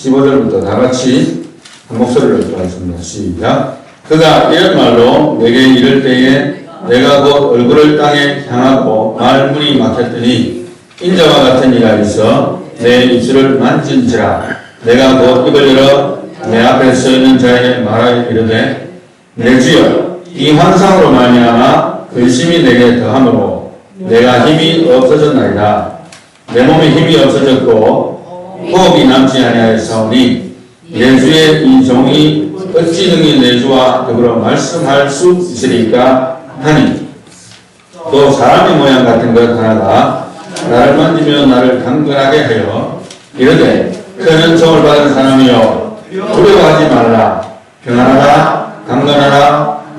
15절부터 다 같이 한 목소리로 읽겠습니다. 시작. 그가 이런 말로 내게 이를 때에 내가 곧 얼굴을 땅에 향하고 말문이 막혔더니 인자와 같은 이가 있어 내 입술을 만진지라. 내가 곧 입을 열어 내 앞에 서 있는 자에게 말하여 이르되 내 주여 이 환상으로 말미암아 근심이 내게 더함으로 내가 힘이 없어졌나이다. 내 몸에 힘이 없어졌고 호흡이 남지 아니하였사오니 내 주의 이 종이 어찌 능히 내 주와 더불어 말씀할 수 있으리까 하니 또 사람의 모양 같은 것 하나가 나를 만지며 나를 강건하게 하여 이르되 큰 은총을 받은 사람이여 두려워하지 말라. 평안하라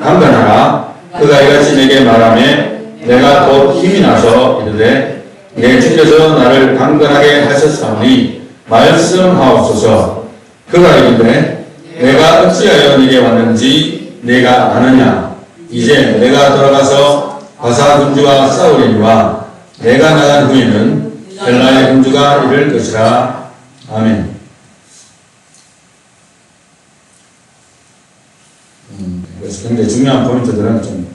강건하라. 그가 이같이 내게 말하며 내가 곧 힘이 나서 이르되 내 주께서 나를 강건하게 하셨사오니 말씀하옵소서. 그가 이르되 내가 어찌하여 네게 왔는지 내가 아느냐. 이제 내가 돌아가서 바사 군주와 싸우려니와 내가 나간 후에는 헬라의 군주가 이를 것이라. 아멘. 그래서 굉장히 중요한 포인트들은 좀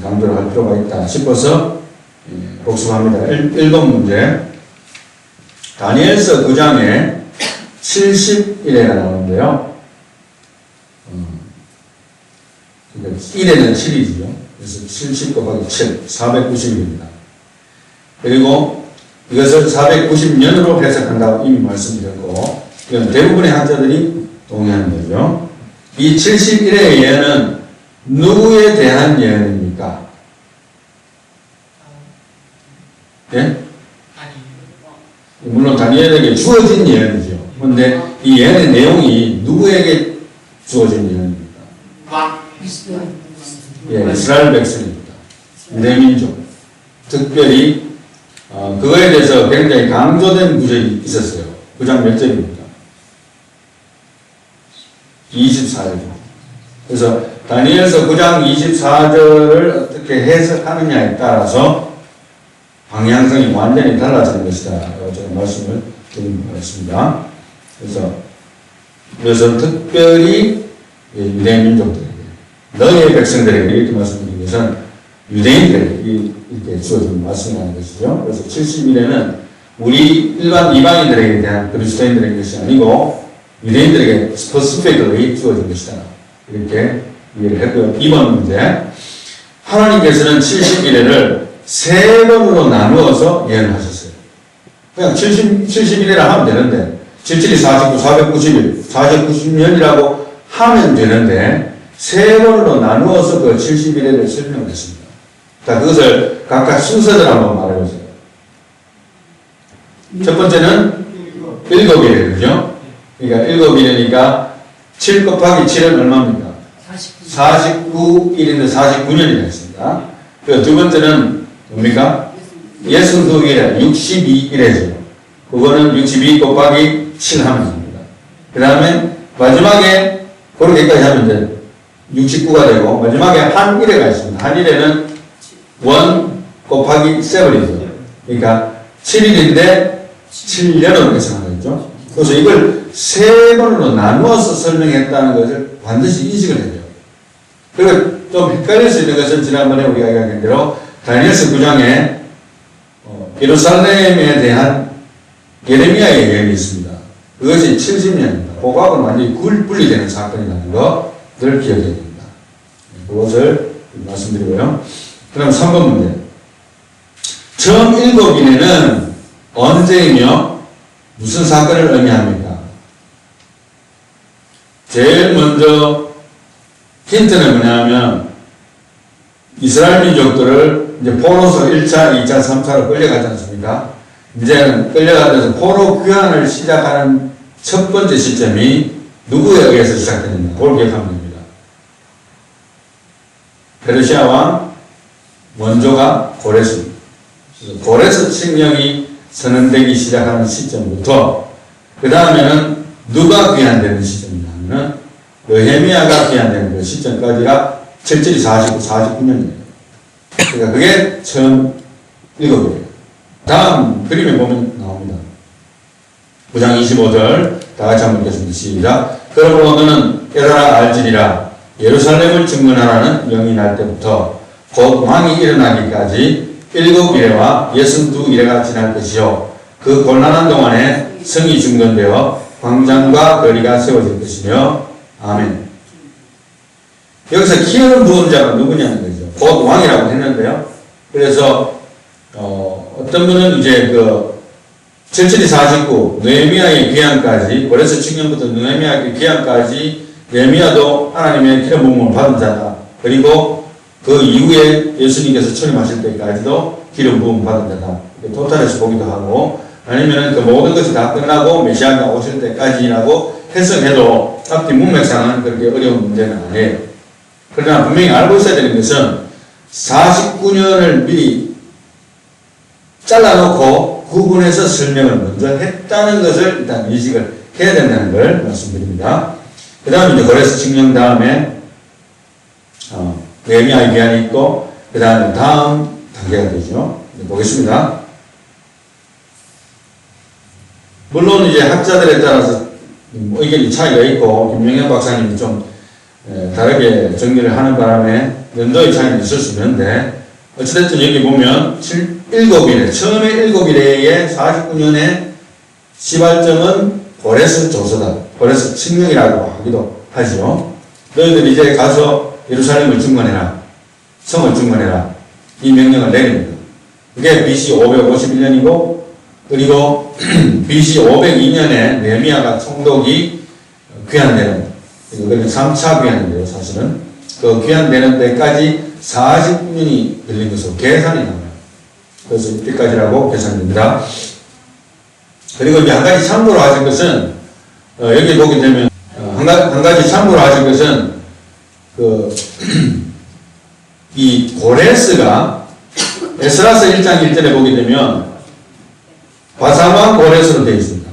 강조를 할 필요가 있다 싶어서 복습합니다. 1번 문제. 다니엘서 9장에 70일에가 나오는데요. 1에는 7이죠. 그래서 70 곱하기 7, 490일입니다. 그리고 이것을 490년으로 해석한다고 이미 말씀드렸고, 이건 대부분의 학자들이 동의하는 거죠. 이 71의 예언은 누구에 대한 예언입니까? 예? 물론 다니엘에게 주어진 예언이죠. 그런데 이 예언의 내용이 누구에게 주어진 예언입니까? 예, 이스라엘 백성입니다. 내 민족. 특별히 그거에 대해서 굉장히 강조된 구절이 있었어요. 9장 몇 절입니까? 24절. 그래서 다니엘서 9장 24절을 어떻게 해석하느냐에 따라서 방향성이 완전히 달라지는 것이다. 저는 말씀을 드린 바였습니다. 그래서 이것은 특별히 유대 민족들에게, 너희의 백성들에게 이렇게 말씀드린 것은 유대인들에게 이렇게 주어진 말씀이라는 것이죠. 그래서 70일에는 우리 일반 이방인들에게 대한 그리스도인들의 것이 아니고 유대인들에게 스페시픽하게 주어진 것이다. 이렇게 이해를 했고요. 2번 문제. 하나님께서는 70일을 세 번으로 나누어서 예언하셨어요. 그냥 70일이라 하면 되는데 77이 49, 490일, 490년이라고 하면 되는데 세 번으로 나누어서 그 70일을 설명했습니다. 자, 그것을 각각 순서대로 한번 말해보세요. 첫 번째는 7일이죠. 그러니까 7일이니까 7 곱하기 7은 얼마입니까? 49일인데 49년이라 했습니다. 그 두 번째는 뭡니까? 62일에 62일이죠. 그거는 62 곱하기 7 하면 됩니다. 그 다음에 마지막에 그렇게까지 하면 이제 69가 되고 마지막에 한 일회가 있습니다. 한 일회는 1 곱하기 7이죠. 그러니까 7일인데 7년으로 계산하는 거죠. 그래서 이걸 세 번으로 나누어서 설명했다는 것을 반드시 인식을 해야 돼요. 그리고 좀 헷갈릴 수 있는 것은 지난번에 우리가 이야기한 대로 다니엘서 9장에 예루살렘에 대한 예레미야의 예언이 있습니다. 그것이 70년입니다. 그거하고는 완전히 분리되는 사건이라는 거 늘 기억해야 됩니다. 그것을 말씀드리고요. 그럼 3번 문제. 처음 7인에는 언제이며 무슨 사건을 의미합니까? 제일 먼저 힌트는 뭐냐면 이스라엘 민족들을 이제 포로서 1차, 2차, 3차로 끌려가지 않습니까? 이제는 끌려가면서 포로 귀환을 시작하는 첫 번째 시점이 누구에 의해서 시작되느냐, 그걸 기억하면 됩니다. 페르시아 왕 원조가 고레스입니다. 그래서 고레스 칙령이 선언되기 시작하는 시점부터 그 다음에는 누가 귀환되는 시점이냐면 느헤미야가 귀환되는 그 시점까지가 77이 49년이에요. 그러니까 그게 처음 7이에요. 다음 그림에 보면 나옵니다. 9장 25절 다 같이 한번 읽겠습니다. 시작. 그러므로 너는 깨달아 알지니라. 예루살렘을 증문하라는 영이 날 때부터 곧 왕이 일어나기까지 7이레와 62이레가 지날 것이요. 그 곤란한 동안에 성이 중건되어 광장과 거리가 세워질 것이며. 아멘. 여기서 키우는 부흥자가 누구냐는 거죠. 곧 왕이라고 했는데요. 그래서 어떤 분은 이제 7749 느헤미야의 귀환까지, 고레스 칙년부터 느헤미야의 귀환까지 느헤미야도 하나님의 기름 부음을 받은 자다. 그리고 그 이후에 예수님께서 출임하실 때까지도 기름 부음 받은 자다. 토탈에서 보기도 하고, 아니면은 그 모든 것이 다 끝나고 메시아가 오실 때까지라고 해석해도 앞뒤 문맥상은 그렇게 어려운 문제는 아니에요. 그러나 분명히 알고 있어야 되는 것은 49년을 미리 잘라놓고 구분해서 설명을 먼저 했다는 것을 일단 인식을 해야 된다는 걸 말씀드립니다. 그 다음에 이제 고레스 칙령 다음에 느헤미야의 귀환이 있고, 그 다음에 다음 단계가 되죠. 보겠습니다. 물론 이제 학자들에 따라서 의견이 차이가 있고, 김명현 박사님이 좀 다르게 정리를 하는 바람에 연도의 차이는 있을 수 있는데, 어찌됐든 여기 보면 7일에, 처음에 7일에 49년의 시발점은 고레스 조서다. 고레스 칙령이라고 하기도 하죠. 너희들 이제 가서 예루살렘을 중건해라. 성을 중건해라. 이 명령을 내립니다. 그게 BC 551년이고, 그리고 BC 502년에 느헤미야가 총독이 귀환되는, 이거는 3차 귀환인데요, 사실은. 그 귀환되는 데까지 49년이 걸린 것으로 계산이 나와요. 그래서 이때까지라고 계산됩니다. 그리고 이제 한 가지 참고로 하실 것은, 여기 보게 되면, 한 가지 참고로 하실 것은, 이 고레스가 에스라서 1장 1절에 보게 되면, 바사왕 고레스로 되어 있습니다.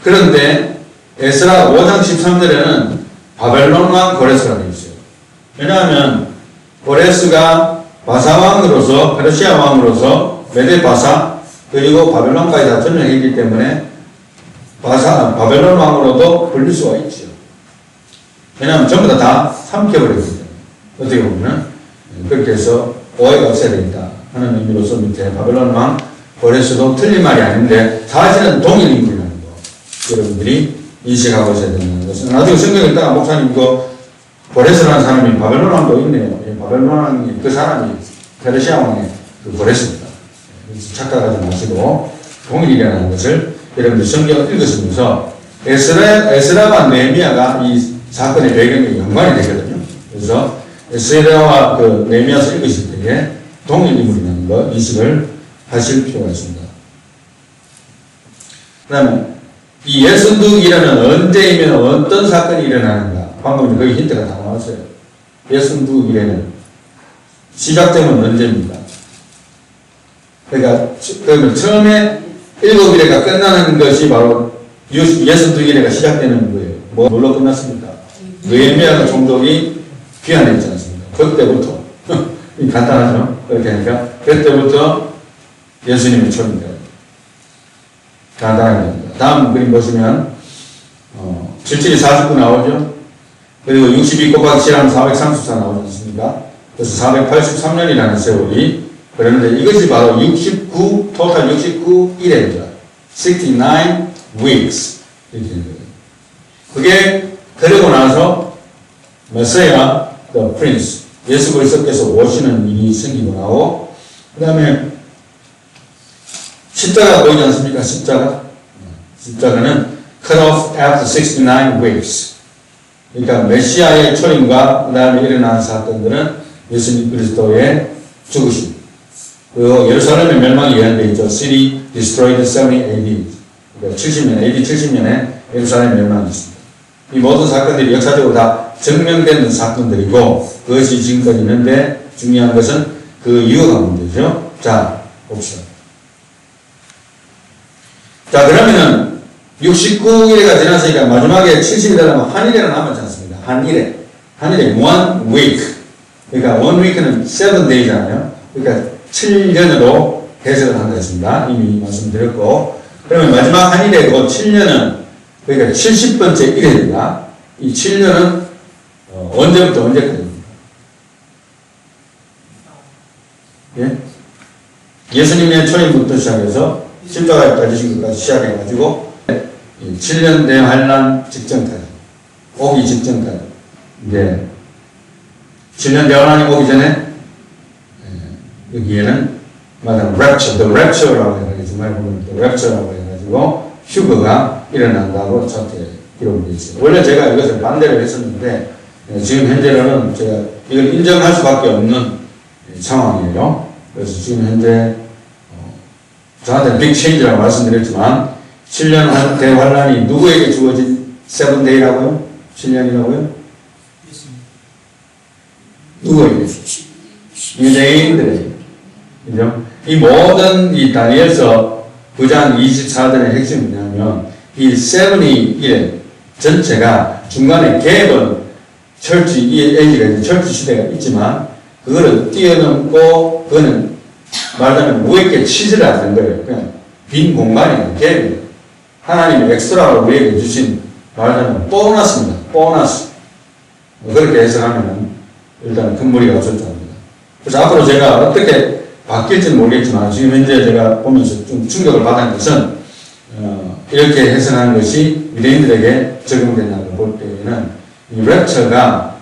그런데 에스라 5장 13절에는 바벨론 왕 고레스가 되어 있어요. 왜냐하면 고레스가 바사왕으로서, 페르시아 왕으로서 메데 바사 그리고 바벨론까지 다 점령했기 때문에 바벨론 왕으로도 불릴 수가 있죠. 왜냐하면 전부 다 삼켜버렸거든요. 어떻게 보면 그렇게 해서 오해가 없어야 되겠다 하는 의미로서 밑에 바벨론 왕 고레스도 틀린 말이 아닌데 사실은 동일 인물이라는 거 여러분들이 인식하고 있어야 된다는 것은, 나중에 성경 읽다가 목사님 고레스라는 사람이 바벨론 왕도 있네요. 바벨론 왕이 그 사람이 페르시아 왕의 그 고레스입니다. 착각하지 마시고 동일이라는 것을 여러분들 성경을 읽으시면서 에스라와 느헤미야가 이 사건의 배경에 연관이 되거든요. 그래서 에스라와 그 느헤미야서 읽으실 때에 동일 인물이라는 거 인식을 하실 필요가 있습니다. 그 다음에 이 예순두기라는 언제이면 어떤 사건이 일어나는가, 방금 거기 힌트가 다 나왔어요. 예순두기에는 시작되면 언제입니까? 그러니까 그러면 처음에 7일에가 끝나는 것이 바로 예순두기가 시작되는 거예요. 뭘로 끝났습니까? 느헤미야가 총독이 귀환했지 않습니까? 그때부터 간단하죠? 그렇게 하니까 그때부터 예수님이 초림돼요. 간단하게 됩니다. 다음 그림 보시면 77이 49 나오죠? 그리고 62 곱하기 7하면 434 나오지 않습니까? 그래서 483년이라는 세월이, 그런데 이것이 바로 69, 토탈 69일입니다. 69 weeks. 이렇게 되는 거예요. 그게 그러고 나서 메시아, the prince, 예수 그리스도께서 오시는 일이 생기고 나고, 그 다음에 십자가 보이지 않습니까? 십자가는 cut off after 69 weeks. 그러니까 메시아의 초림과 그 다음에 일어난 사건들은 예수님 그리스도의 죽으심, 그리고 예루살렘의 멸망이 예언되어 있죠. City destroyed 70 AD. 그러니까 70년, AD 70년에 예루살렘 멸망이 있습니다. 이 모든 사건들이 역사적으로 다 증명되는 사건들이고, 그것이 지금까지 있는데 중요한 것은 그 이유가 문제죠. 자, 봅시다. 자, 그러면은 69일에가 지났으니까 마지막에 70일이라면 한일에가 남았지 않습니까? 한일에 1 week. 그러니까 1 week는 7 day잖아요. 그러니까 7년으로 해석을 한다 했습니다. 이미 말씀드렸고, 그러면 마지막 한일에 그 7년은 그러니까 70번째 1회입니다. 이 7년은 언제부터 언제까지입니까? 예? 예수님의 초림부터 시작해서 십자가에 지신 것까지 시작해가지고 7년 대환란 직전까지, 오기 직전까지. 이제 7년 대환란이 오기 전에 여기에는 말하는 rapture, the rapture라고 해가지고 정말 보면 the rapture라고 해가지고 휴거가 일어난다고 차트에 기록되어 있어요. 원래 제가 이것을 반대로 했었는데 지금 현재로는 제가 이걸 인정할 수밖에 없는 상황이에요. 그래서 지금 현재 저한테 빅 체인지라고 말씀드렸지만 7년 대환란이 누구에게 주어진 세븐데이라고요? 7년이라고요? 누구에게? 유대인들에게. 그죠? 이 모든 이 다니엘서 9장 24절의 핵심이 뭐냐면 이 세븐이 1에 전체가 중간에 갭은 철지, 이 에이지가 철지 시대가 있지만 그거를 뛰어넘고 그거는 말하자면 우리에게 치즈를 안 된 거예요. 그냥 빈 공간이에요. 갭이에요. 하나님이 엑스트라로 우리에게 주신 말하자면 보너스입니다. 보너스. 그렇게 해석하면 일단 큰 무리가 없을 줄 압니다. 그래서 앞으로 제가 어떻게 바뀔지는 모르겠지만 지금 현재 제가 보면서 좀 충격을 받은 것은 이렇게 해석하는 것이 유대인들에게 적용된다고 볼 때에는 이 랩처가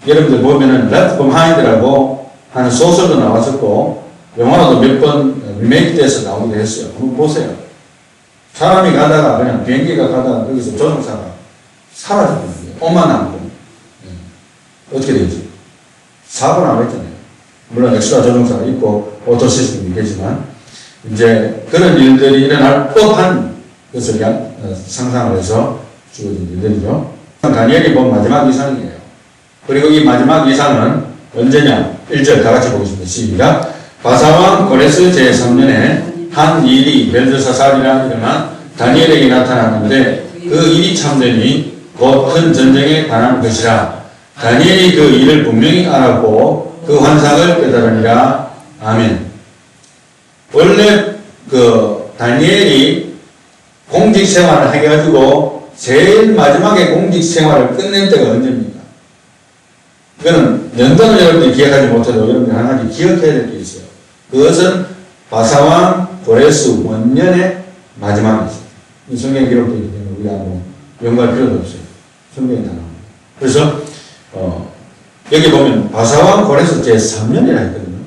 여러분들 보면은 Left Behind라고 하는 소설도 나왔었고 영화로도 몇 번 리메이크 돼서 나오기도 했어요. 한번 보세요. 사람이 가다가 그냥 비행기가 가다가 거기서 조종사가 사라져버려요. 옷만 남고. 어떻게 되지? 사고 나겠잖아요. 물론 엑스트라 조종사가 있고 오토 시스템이 있겠지만 이제 그런 일들이 일어날 법한 것을 상상을 해서 주어진 일들이죠. 다니엘이 본 마지막 이상이에요. 그리고 이 마지막 이상은 언제냐? 1절 다 같이 보겠습니다. 시작. 바사왕 고레스 제3년에 한 일이 벨드사살이라 일어나 다니엘에게 나타났는데 그 일이 참되니 곧 큰 전쟁에 관한 것이라. 다니엘이 그 일을 분명히 알았고 그 환상을 깨달으니라. 아멘. 원래 그 다니엘이 공직 생활을 해가지고 제일 마지막에 공직 생활을 끝낸 때가 언제입니까? 이거는 연도는 여러분들이 기억하지 못해도 여러분들이 한 가지 기억해야 될 게 있어요. 그것은 바사왕 고레스 원년의 마지막이죠. 이 성경에 기록되어 있기 때문에 우리가 뭐 연구할 필요도 없어요. 성경에 다 나옵니다. 그래서 여기 보면 바사왕 고레스 제3년이라 했거든요.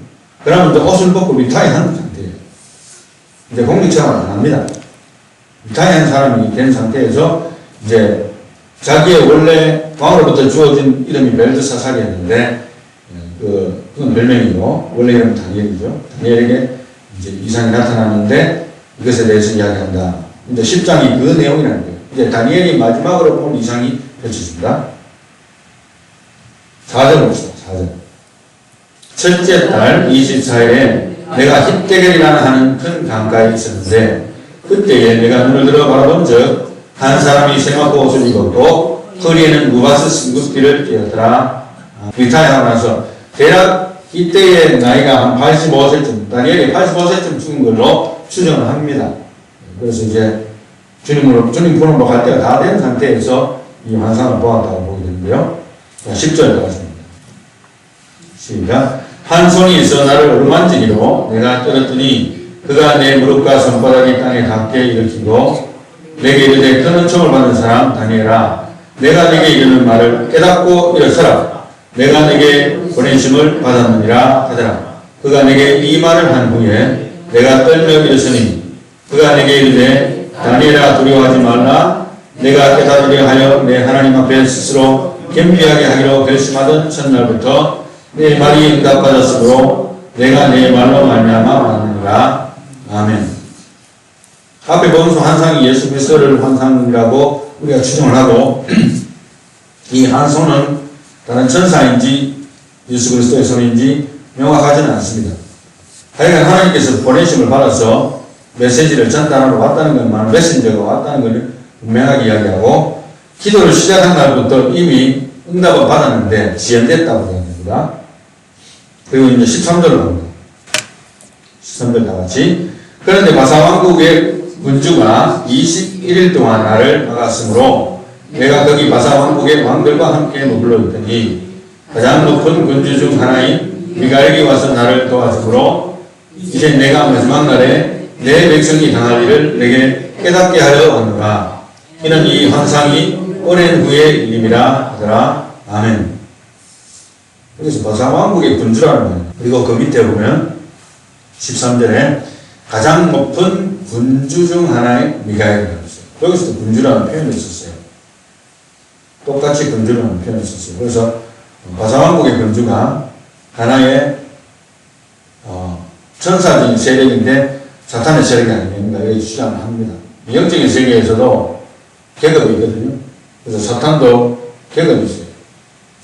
그러면 이제 옷을 벗고 리타이어한 상태예요. 이제 공직생활을 안 합니다. 리타이어한 사람이 된 상태에서 이제 자기의 원래 왕으로부터 주어진 이름이 벨드사살이었는데 그건 별명이고 원래 이름은 다니엘이죠. 다니엘에게 이제 이상이 나타나는데 이것에 대해서 이야기한다. 이제 10장이 그 내용이라는 거예요. 이제 다니엘이 마지막으로 본 이상이 펼쳐집니다. 4절 봅시다. 4절. 첫째 달 24일에 내가 hit대결이라는 하는 큰 강가에 있었는데 그때에 내가 눈을 들어 바라본 적 한 사람이 세마포 옷을 입었고 허리에는 무바스 승급기를 띄었더라. 리타이어하고 나서 대략 이때의 나이가 한 85세쯤, 다니엘이 85세쯤 죽은 걸로 추정을 합니다. 그래서 이제 주님 부름으로 갈 때가 다 된 상태에서 이 환상을 보았다고 보게 되는데요. 10절 나갔습니다. 시작. 한 손이 있어 나를 어루만지기로 내가 떨었더니 그가 내 무릎과 손바닥이 땅에 닿게 일으키고 내게 이르되 큰 은총을 받은 사람 다니엘아 내가 네게 이르는 말을 깨닫고 일어서라. 내가 네게 보내심을 받았느니라 하더라. 그가 내게 이 말을 한 후에 내가 떨며 일어서니 그가 내게 이르되 다니엘아 두려워하지 말라. 내가 깨달으려 하여 내 하나님 앞에 스스로 겸비하게 하기로 결심하던 첫날부터 내 말이 응답받았으므로 내가 내 말로 말미암아 왔느니라. 아멘. 앞에 보면서 환상이 예수 그리스도를 환상이라고 우리가 추정을 하고 이 한 손은 다른 천사인지 예수 그리스도의 손인지 명확하지는 않습니다. 하여간 하나님께서 보내심을 받아서 메시지를 전달하러 왔다는 것만 메신저가 왔다는 걸 분명하게 이야기하고 기도를 시작한 날부터 이미 응답을 받았는데 지연됐다고 이야기합니다. 그리고 이제 13절로 갑니다. 13절 다 같이. 그런데 바사왕국의 군주가 21일 동안 나를 막았으므로 내가 거기 바사 왕국의 왕들과 함께 머물러 있더니 가장 높은 군주 중 하나인 미가엘이 와서 나를 도와주므로 이제 내가 마지막 날에 내 백성이 당할 일을 내게 깨닫게 하려 왔노라. 이는 이 환상이 오랜 후의 일임이라 하더라. 아멘. 여기서 바사 왕국의 군주라는 거예요. 그리고 그 밑에 보면 13절에 가장 높은 군주 중 하나의 미가엘이라고 했어요. 여기서도 군주라는 표현을 썼어요. 똑같이 군주라는 표현을 썼어요. 그래서 바사 왕국의 군주가 하나의 천사적인 세력인데 사탄의 세력이 아닙니다. 여기 주장을 합니다. 영적인 세계에서도 계급이 있거든요. 그래서 사탄도 계급이 있어요.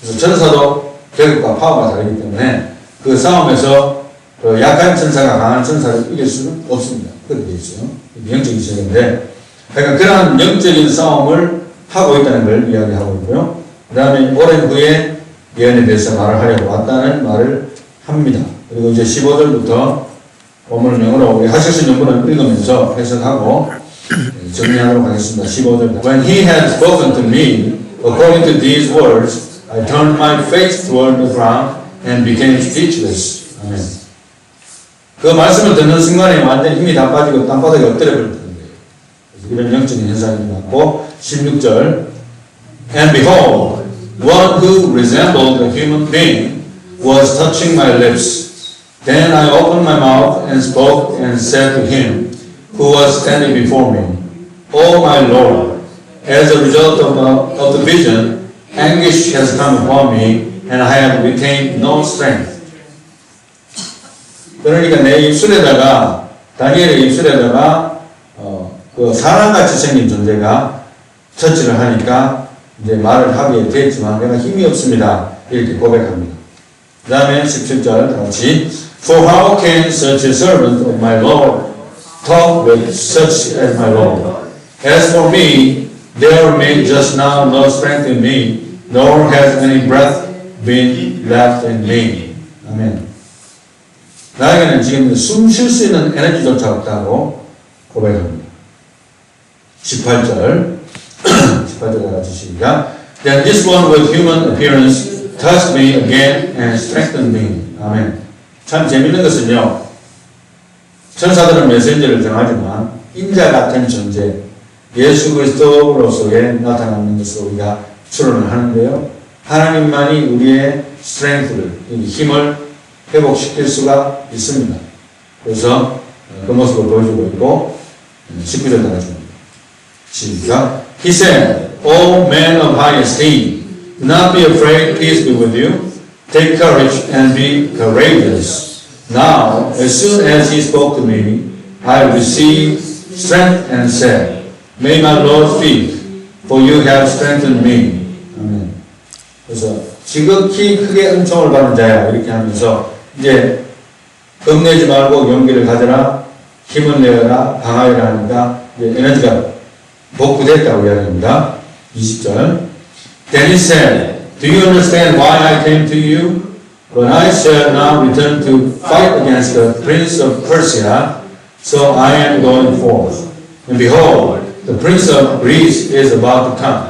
그래서 천사도 계급과 파워가 다르기 때문에 그 싸움에서 그 약한 천사가 강한 천사를 이길 수는 없습니다. 그렇게 되어 있어요. 영적인 세계인데, 그러니까 그러한 영적인 싸움을 하고 있다는 걸 이야기하고 있고요. 그 다음에 오랜 후에 예언에 대해서 말을 하려고 왔다는 말을 합니다. 그리고 이제 15절부터 본문을 영어로 하실수 있는 분을 읽으면서 해석하고 정리하도록 하겠습니다. 15절. When he had spoken to me, according to these words, I turned my face toward the ground and became speechless. 아멘. 그 말씀을 듣는 순간에 완전히 힘이 다 빠지고 땅바닥에 엎드려 버렸다는 거예요. 이런 영적인 현상이 일어났고 16절. And behold, one who resembled a human being was touching my lips. Then I opened my mouth and spoke and said to him who was standing before me, O my Lord, as a result of the vision, anguish has come upon me, and I have retained no strength. 그러니까 내 입술에다가, 다니엘의 입술에다가 그 사람같이 생긴 존재가 터치를 하니까 이제 말을 하게 됐지만 내가 힘이 없습니다. 이렇게 고백합니다. 그 다음에 17절 다 같이 For how can such a servant of my Lord talk with such as my Lord? As for me, there remains just now no strength in me, nor has any breath been left in me. 아멘. 나에게는 지금 숨 쉴 수 있는 에너지조차 없다고 고백합니다. 18절. 18절 같이 시작. Then this one with human appearance touched me again and strengthened me. 아멘. 참 재밌는 것은요. 천사들은 메신저를 정하지만 인자 같은 존재, 예수 그리스도로서의 나타나는 것으로 우리가 추론을 하는데요. 하나님만이 우리의 스트렝스를, 힘을 회복시킬 수가 있습니다. 그래서 그 모습을 보여주고 있고 19절 달아줍니다. 시작. He said, O man of high esteem, do not be afraid, peace be with you. Take courage and be courageous. Now, as soon as he spoke to me, I received strength and said, May my Lord speak, for you have strengthened me. 아멘. 그래서 지극히 크게 은총을 받은 자야 이렇게 하면서 이제 겁내지 말고 용기를 가져라, 힘을 내어라, 강하여라 하니까 이제 에너지가 복구됐다고 이야기합니다. 20절. Then he said, Do you understand why I came to you? But I shall now return to fight against the prince of Persia, so I am going forth. And behold, the prince of Greece is about to come.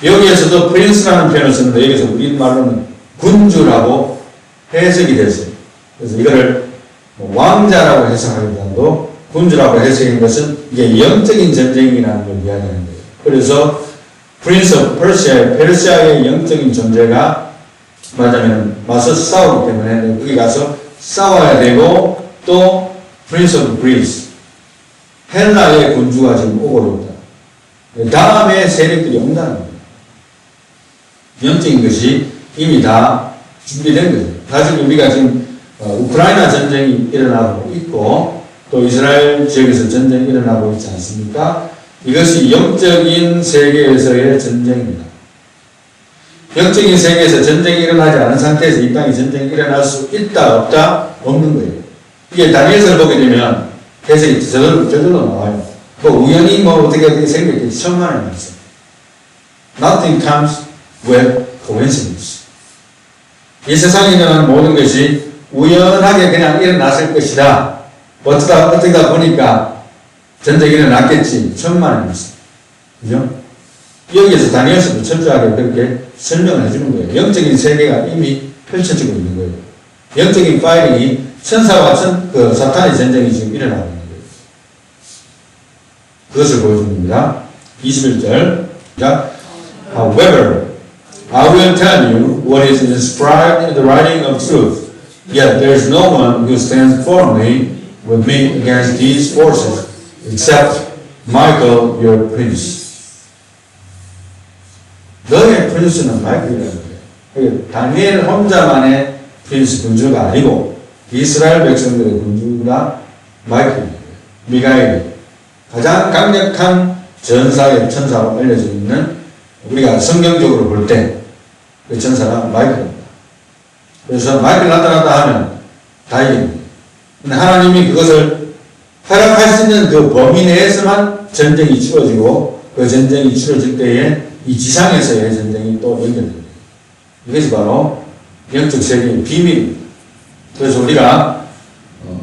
여기에서도 prince라는 표현을 쓰는데 여기서 우리말로는 군주라고 해석이 됐어요. 그래서 이거를 왕자라고 해석하기도 하고 군주라고 해석한 것은 이게 영적인 전쟁이라는 걸 이야기하는 거예요. 그래서 Prince of Persia, 페르시아의 영적인 존재가 말하자면 맞서 싸우기 때문에 거기 가서 싸워야 되고 또 Prince of Greece, 헬라의 군주가 지금 오고 있다. 다음에 세력들이 온다는 거예요. 영적인 것이 이미 다 준비된 거죠. 사실 우리가 지금 우크라이나 전쟁이 일어나고 있고 또 이스라엘 지역에서 전쟁이 일어나고 있지 않습니까? 이것이 영적인 세계에서의 전쟁입니다. 영적인 세계에서 전쟁이 일어나지 않은 상태에서 이 땅에 전쟁이 일어날 수 있다 없다 없는 거예요. 이게 다니엘서를 보게 되면 해석이 저절로 나와요. 뭐 우연히 뭐 어떻게 생겼겠지 천만에 나왔어. Nothing comes with coincidence. 이 세상에 일어나는 모든 것이 우연하게 그냥 일어났을 것이다. 어쩌다 보니까 전쟁이 일어났겠지. 천만의 말씀. 그죠? 여기에서 다니엘서도 철저하게 그렇게 설명을 해주는 거예요. 영적인 세계가 이미 펼쳐지고 있는 거예요. 영적인 파이링이 천사와 사탄의 전쟁이 지금 일어나고 있는 거예요. 그것을 보여줍니다. 21절. However, I will tell you what is inscribed in the writing of truth. Yet there is no one who stands firmly with me against these forces, except Michael, your prince. 너의 프린스는 마이클이라는 거예요. 다니엘 혼자만의 프린스 군주가 아니고 이스라엘 백성들의 군주가 마이클이에요. 미가엘이 가장 강력한 전사의 천사로 알려져 있는, 우리가 성경적으로 볼 때 그 전사가 마이클입니다. 그래서 마이클 나타났다 하면 다 이깁니다. 근데 하나님이 그것을 허락할 수 있는 그 범위 내에서만 전쟁이 치러지고, 그 전쟁이 치러질 때에 이 지상에서의 전쟁이 또 연결됩니다. 이것이 바로 영적 세계의 비밀입니다. 그래서 우리가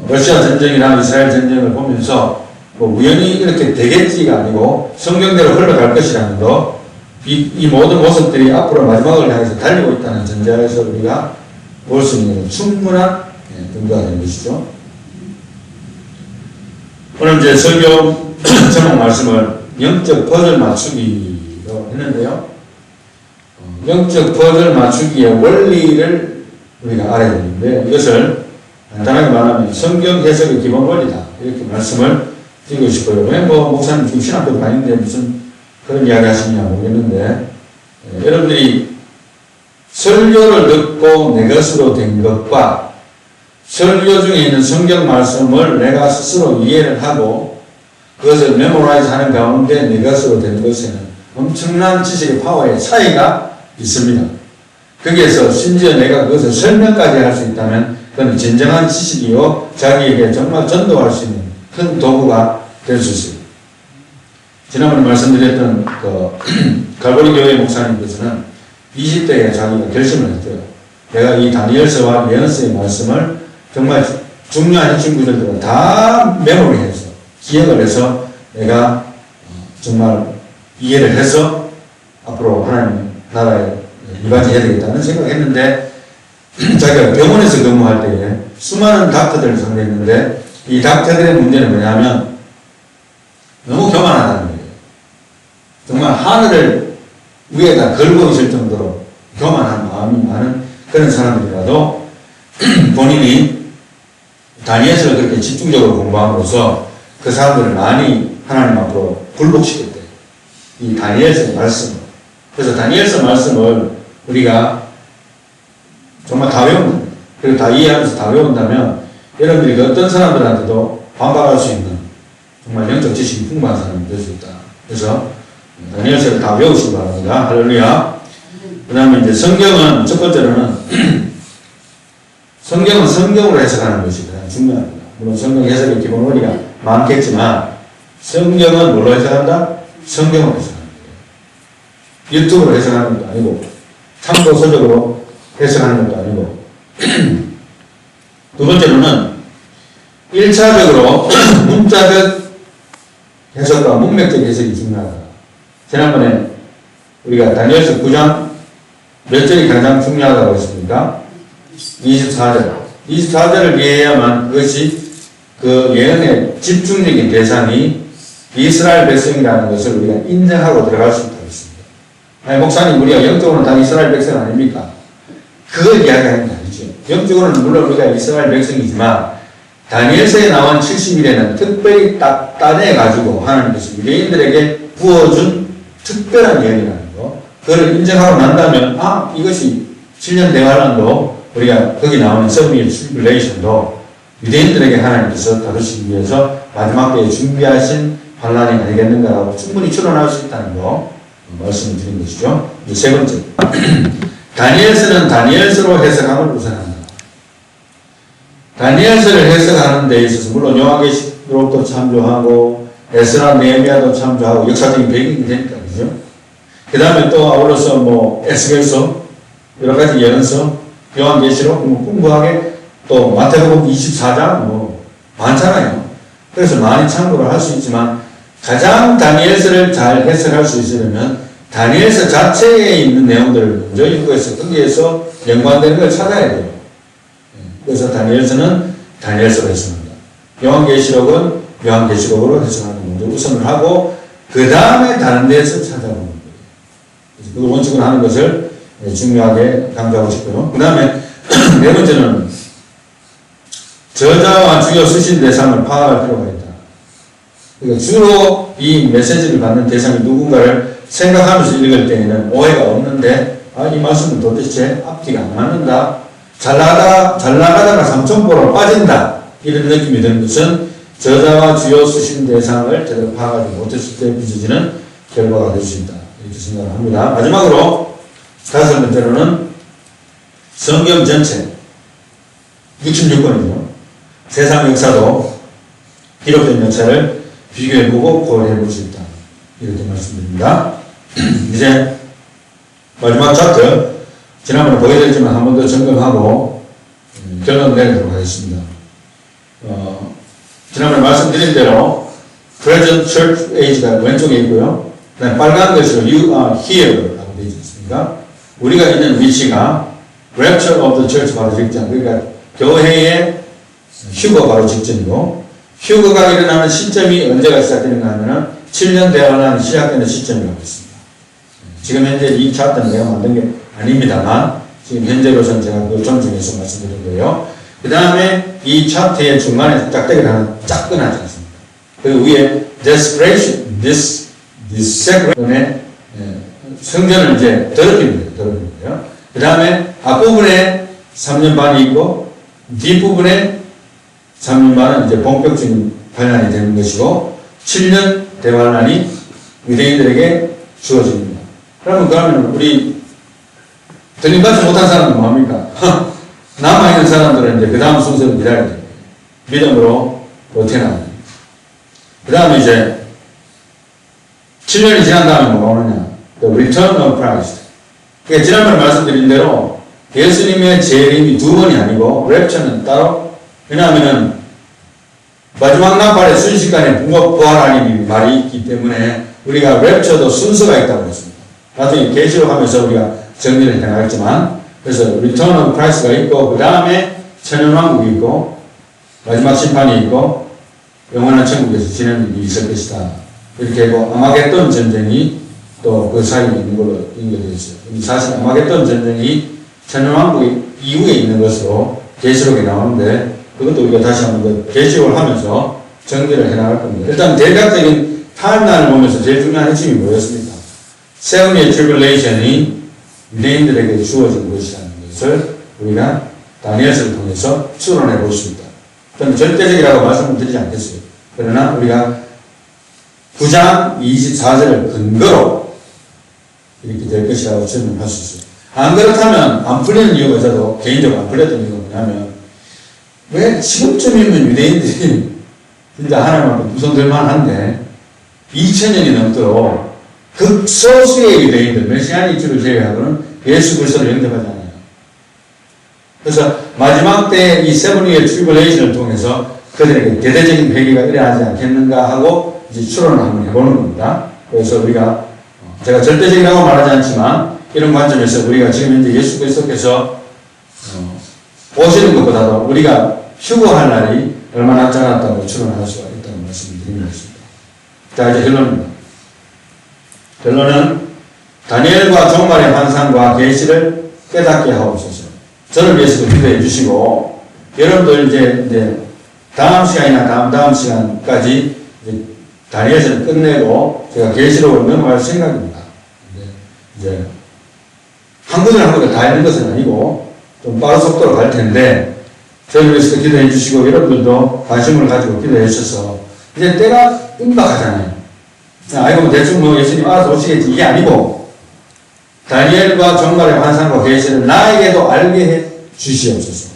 러시아 전쟁이나 이스라엘 전쟁을 보면서 뭐 우연히 이렇게 되겠지가 아니고 성경대로 흘러갈 것이라는 거, 이 모든 모습들이 앞으로 마지막을 향해서 달리고 있다는 전제에서 우리가 볼 수 있는 충분한 근거가 되는 것이죠. 오늘 이제 설교 제목 말씀을 영적 퍼즐 맞추기로 했는데요. 영적 퍼즐 맞추기의 원리를 우리가 알아야 되는데, 이것을 간단하게 말하면 성경 해석의 기본 원리다, 이렇게 말씀을 드리고 싶어요. 왜 목사님 지금 신학교 다니는데 무슨 그런 이야기 하시냐 모르겠는데, 여러분들이 설교를 듣고 내 것으로 된 것과 설교 중에 있는 성경 말씀을 내가 스스로 이해를 하고 그것을 메모라이즈 하는 가운데 내 것으로 된 것에는 엄청난 지식의 파워의 차이가 있습니다. 거기에서 심지어 내가 그것을 설명까지 할 수 있다면 그건 진정한 지식이요, 자기에게 정말 전도할 수 있는 큰 도구가 될 수 있습니다. 지난번에 말씀드렸던 갈보리 교회 목사님께서는 20대에 자기가 결심을 했어요. 내가 이 다니엘서와 예언서의 말씀을 정말 중요한 핵심 구절들을 다 메모리해서 기억을 해서 내가 정말 이해를 해서 앞으로 하나님 나라에 이바지해야 되겠다는 생각을 했는데, 자기가 병원에서 근무할 때에 수많은 닥터들을 상대했는데, 이 닥터들의 문제는 뭐냐면 너무 교만하다는 거예요. 정말 하늘을 위에다 걸고 있을 정도로 교만한 마음이 많은 그런 사람들이라도 본인이 다니엘서를 그렇게 집중적으로 공부함으로써 그 사람들을 많이 하나님 앞으로 굴복시켰대요. 이 다니엘서 말씀을. 그래서 다니엘서 말씀을 우리가 정말 다 외운다. 그리고 다 이해하면서 다 외운다면 여러분들이 그 어떤 사람들한테도 반박할 수 있는 정말 영적 지식이 풍부한 사람이 될 수 있다. 그래서 다니엘서를 다 외우시기 바랍니다. 할렐루야. 그 다음에 이제 성경은, 첫 번째로는 성경은 성경으로 해석하는 것이 가장 중요합니다. 물론 성경 해석의 기본 원리가 많겠지만 성경은 뭘로 해석한다? 성경으로 해석합니다. 유튜브로 해석하는 것도 아니고 참고서적으로 해석하는 것도 아니고 두 번째로는 1차적으로 문자적 해석과 문맥적 해석이 중요하다. 지난번에 우리가 다니엘서 9장 몇 절이 가장 중요하다고 했습니까? 24절. 24절을 이해해야만 그것이 그 예언의 집중적인 대상이 이스라엘 백성이라는 것을 우리가 인정하고 들어갈 수 있다고 했습니다. 아니, 목사님, 우리가 영적으로는 다 이스라엘 백성 아닙니까? 그걸 이야기하는 게 아니죠. 영적으로는 물론 우리가 이스라엘 백성이지만 다니엘서에 나온 70일에는 특별히 따내가지고 하나님께서 유대인들에게 부어준 특별한 예언이라는 거, 그걸 인정하고 난다면 이것이 7년 대환란도 우리가 거기 나오는 서브미의 트리블레이션도 유대인들에게 하나님께서 다루시기 위해서 마지막 때에 준비하신 환란이 아니겠는가라고 충분히 추론할 수 있다는 거 말씀을 드린 것이죠. 이제 세 번째, 다니엘서는 다니엘서로 해석함을 우선한다. 다니엘서를 해석하는 데 있어서 물론 요한계시록도 참조하고 에스라 네헤미야도 참조하고 역사적인 배경이 되니까, 그죠? 그 다음에 또 아울러서 에스겔서, 여러 가지 예언서, 요한계시록 풍부하게 또 마태복음 24장 많잖아요. 그래서 많이 참고를 할 수 있지만 가장 다니엘서를 잘 해석할 수 있으려면 다니엘서 자체에 있는 내용들을 먼저 읽고해서 거기에서 연관되는 걸 찾아야 돼요. 그래서 다니엘서는 다니엘서로 해석합니다. 요한계시록은 요한계시록으로 해석하는 먼저 우선을 하고 그 다음에 다른 데에서 찾아보는 거예요. 그래서 그 원칙을 하는 것을 중요하게 강조하고 싶고요. 그 다음에 네 번째는 저자와 주요 쓰신 대상을 파악할 필요가 있다. 그러니까 주로 이 메시지를 받는 대상이 누군가를 생각하면서 읽을 때에는 오해가 없는데 이 말씀은 도대체 앞뒤가 안 맞는다. 잘 나가다가 삼천포로 빠진다. 이런 느낌이 드는 것은 저자와 주요 쓰신 대상을 제대로 파악하지 못했을 때 빚어지는 결과가 될 수 있다. 이렇게 생각을 합니다. 마지막으로 다섯 번째로는 성경 전체 66권이죠. 세상 역사도 기록된 역사를 비교해보고 고려해볼 수 있다. 이렇게 말씀드립니다. 이제 마지막 차트 지난번에 보여드렸지만 한 번 더 점검하고 결론 내리도록 하겠습니다. 지난번에 말씀드린 대로 Present Church Age가 왼쪽에 있고요. 그다음에 빨간 글씨로 You are here 라고 되어 있지 않습니까? 우리가 있는 위치가 Rapture of the Church 바로 직전, 그러니까 교회의 휴거 바로 직전이고, 휴거가 일어나는 시점이 언제가 시작되는가 하면은 7년 대환란이 시작되는 시점이라고 했습니다. 지금 현재 이 차트는 내가 만든 게 아닙니다만 지금 현재로서는 제가 그걸 존중해서 말씀드린 거예요. 그 다음에 이 차트의 중간에 짝대기를 하나 쫙 끊어지 않습니까? 그 위에 desperation, desecration의 성전을 이제 더럽히는 거예요. 그 다음에 앞부분에 3년 반이 있고 뒷부분에 3년 반은 이제 본격적인 환란이 되는 것이고 7년 대환란이 유대인들에게 주어집니다. 그러면 우리 들림받지 못한 사람은 뭐합니까? 남아있는 사람들은 이제 그 다음 순서를 기다려야 돼요. 믿음으로 버텨나가야 돼요. 그 다음에 이제 7년이 지난 다음에 뭐가 오느냐? The Return of Christ. 그러니까 지난번에 말씀드린 대로 예수님의 재림이 두 번이 아니고 랩처는 따로, 왜냐하면 마지막 날발에 순식간에 부활하는 말이 있기 때문에 우리가 랩처도 순서가 있다고 했습니다. 나중에 계시록 하면서 우리가 정리를 해나갔지만, 그래서 Return of Christ가 있고 그 다음에 천연왕국이 있고 마지막 심판이 있고 영원한 천국에서 지내는 일이 있을 것이다. 이렇게 하고 아마겟돈 전쟁이 또 그 사이에 있는 걸로 연결되어 있어요. 사실 아마겟돈 전쟁이 천연왕국 이후에 있는 것으로 계시록에 나오는데 그것도 우리가 다시 한번 계시록을 하면서 정리를 해나갈 겁니다. 일단 대략적인 타임라인을 보면서 제일 중요한 핵심이 뭐였습니까? 세븐의 트리블레이션이 유대인들에게 주어진 것이라는 것을 우리가 다니엘서를 통해서 추론해 볼 수 있다. 저는 절대적이라고 말씀을 드리지 않겠어요. 그러나 우리가 9장 24절을 근거로 이렇게 될 것이라고 질문할 수 있어요. 안 그렇다면 안 풀리는 이유가 저도 개인적으로 안 풀렸던 이유가 뭐냐면 왜 지금쯤이면 유대인들이 진짜 하나님한테 무성될만 한데 2000년이 넘도록 극소수의 유대인들, 메시아니주를 제외하고는 예수 그리스도를 영접하지 않아요. 그래서 마지막 때 이 세븐위의 트리블레이션을 통해서 그들에게 대대적인 회개가 일어나지 않겠는가 하고 이제 추론을 한번 해보는 겁니다. 그래서 우리가 제가 절대적이라고 말하지 않지만 이런 관점에서 우리가 지금 현재 예수 그리스도께서 오시는 것보다도 우리가 휴거할 날이 얼마나 남지 않았다고 추론할 수가 있다는 말씀을 드리는 것입니다. 자, 이제 결론입니다. 결론은 다니엘과 종말의 환상과 계시를 깨닫게 하옵소서. 저를 위해서도 기도해 주시고 여러분들 이제 다음 시간이나 다음 시간까지 다니엘서를 끝내고 제가 계시록으로 넘어갈 생각입니다. 이제 한 구절 한 구절 다 있는 것은 아니고 좀 빠른 속도로 갈 텐데 저를 위해서 기도해 주시고 여러분들도 관심을 가지고 기도해 주셔서 이제 때가 임박하잖아요. 아이고 대충 예수님 알아서 오시겠지 이게 아니고 다니엘과 종말의 환상과 계시를 나에게도 알게 해 주시옵소서.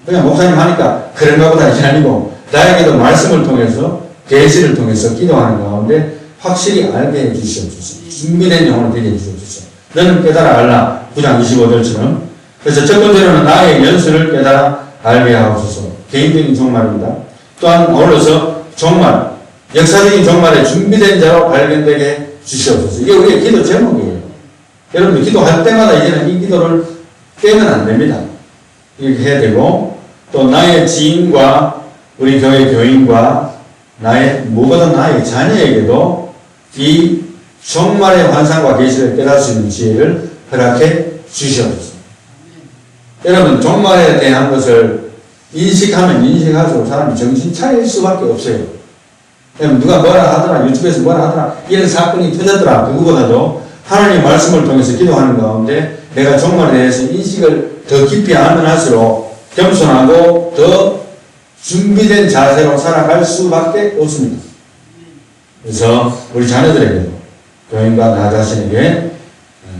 그냥 목사님 하니까 그런가 보다 이게 아니고 나에게도 말씀을 통해서 계시를 통해서 기도하는 가운데 확실히 알게 해 주시옵소서. 준비된 영혼을 되게 해 주옵소서. 너는 깨달아 알라 9장 25절처럼. 그래서 첫 번째로는 나의 연수를 깨달아 알게 하옵소서. 개인적인 종말입니다. 또한 어울러서 종말, 역사적인 종말에 준비된 자로 발견되게 주시옵소서. 이게 우리의 기도 제목이에요. 여러분들 기도할 때마다 이제는 이 기도를 깨면 안 됩니다. 이렇게 해야 되고, 또 나의 지인과 우리 교회 교인과 무엇보다 나의 자녀에게도 이 종말의 환상과 계시를 깨달을 수 있는 지혜를 허락해 주시옵소서. 여러분, 종말에 대한 것을 인식하면 인식할수록 사람이 정신 차릴 수밖에 없어요. 누가 뭐라 하더라, 유튜브에서 뭐라 하더라, 이런 사건이 터졌더라. 그거보다도 하나님의 말씀을 통해서 기도하는 가운데 내가 종말에 대해서 인식을 더 깊이 하면 할수록 겸손하고 더 준비된 자세로 살아갈 수밖에 없습니다. 그래서 우리 자녀들에게도 교인과 나 자신에게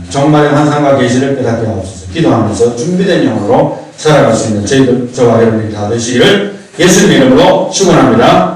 종말의 환상과 계시를 깨닫게 하옵소서. 기도하면서 준비된 영으로 살아갈 수 있는 저와 여러분이 다 되시기를 예수님 이름으로 축원합니다.